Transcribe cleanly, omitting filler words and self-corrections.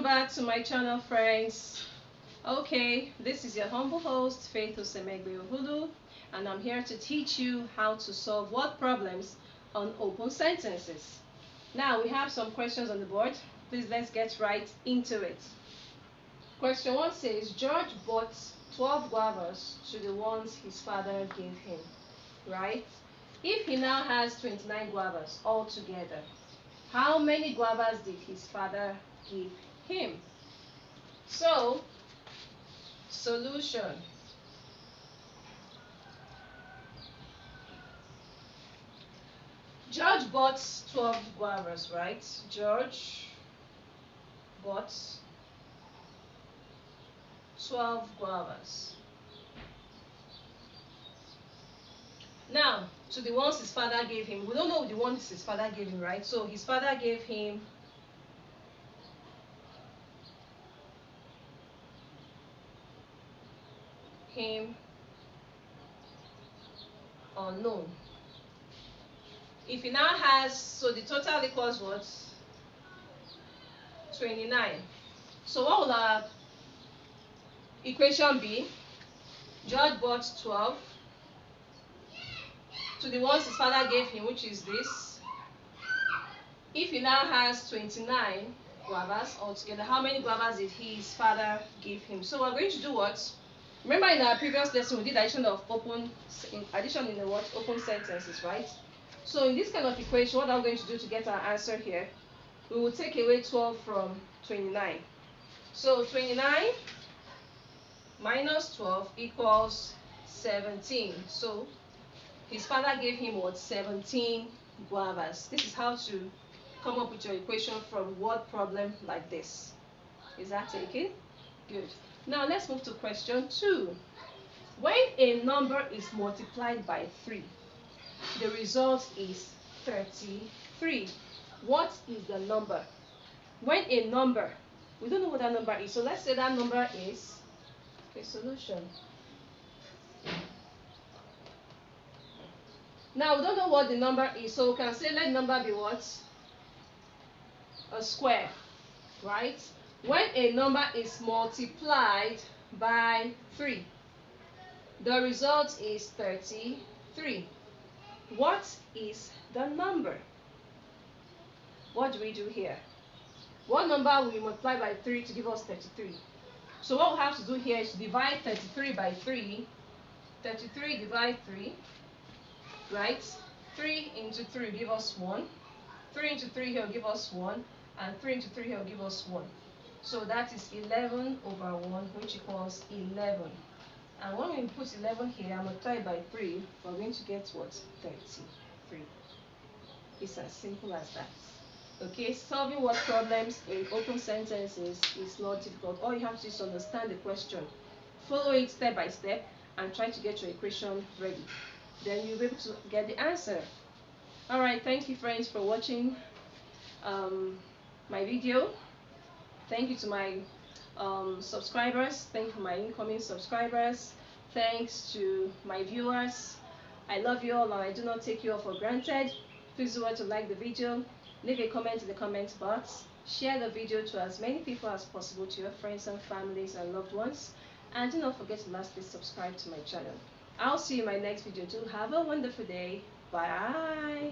back to my channel, friends. Okay, this is your humble host, Faith Osemegbeohulu, and I'm here to teach you how to solve what problems on open sentences. Now, we have some questions on the board. Please, let's get right into it. Question 1 says, George bought 12 guavas to the ones his father gave him, right? If he now has 29 guavas altogether, how many guavas did his father give him? So, solution. George bought 12 guavas, right? George bought 12 guavas. Now, to the ones his father gave him, we don't know the ones his father gave him, right? So his father gave him unknown. If he now has, so the total equals what? 29. So what will our equation be? George bought 12 to the ones his father gave him, which is this. If he now has 29 guavas altogether, how many guavas did his father give him? So we're going to do what? Remember in our previous lesson we did addition in the what? Open sentences, right? So in this kind of equation, what I'm going to do to get our answer here, we will take away 12 from 29. So 29 minus 12 equals 17. So his father gave him what? 17 guavas. This is how to come up with your equation from word problem like this. Is that okay? Good. Now let's move to question 2. When a number is multiplied by 3, the result is 33. What is the number? When a number, we don't know what that number is, so let's say that number is, okay, solution. Now we don't know what the number is, so we can say let number be what? A square, right? When a number is multiplied by 3, the result is 33. What is the number? What do we do here? What number will we multiply by 3 to give us 33? So what we have to do here is to divide 33 by 3. 33 divide 3, right? 3 into 3 will give us 1. 3 into 3 here will give us 1. And 3 into 3 here will give us 1. So that is 11 over 1, which equals 11. And when we put 11 here and multiply by 3, we're going to get what? 33. It's as simple as that. Okay, solving word problems in open sentences is not difficult. All you have to do is understand the question, follow it step by step, and try to get your equation ready. Then you'll be able to get the answer. Alright, thank you friends for watching my video. Thank you to my subscribers. Thank you for my incoming subscribers. Thanks to my viewers. I love you all and I do not take you all for granted. Please do want to like the video, leave a comment in the comment box, share the video to as many people as possible, to your friends and families and loved ones, and do not forget to lastly subscribe to my channel. I'll see you in my next video too. Have a wonderful day. Bye.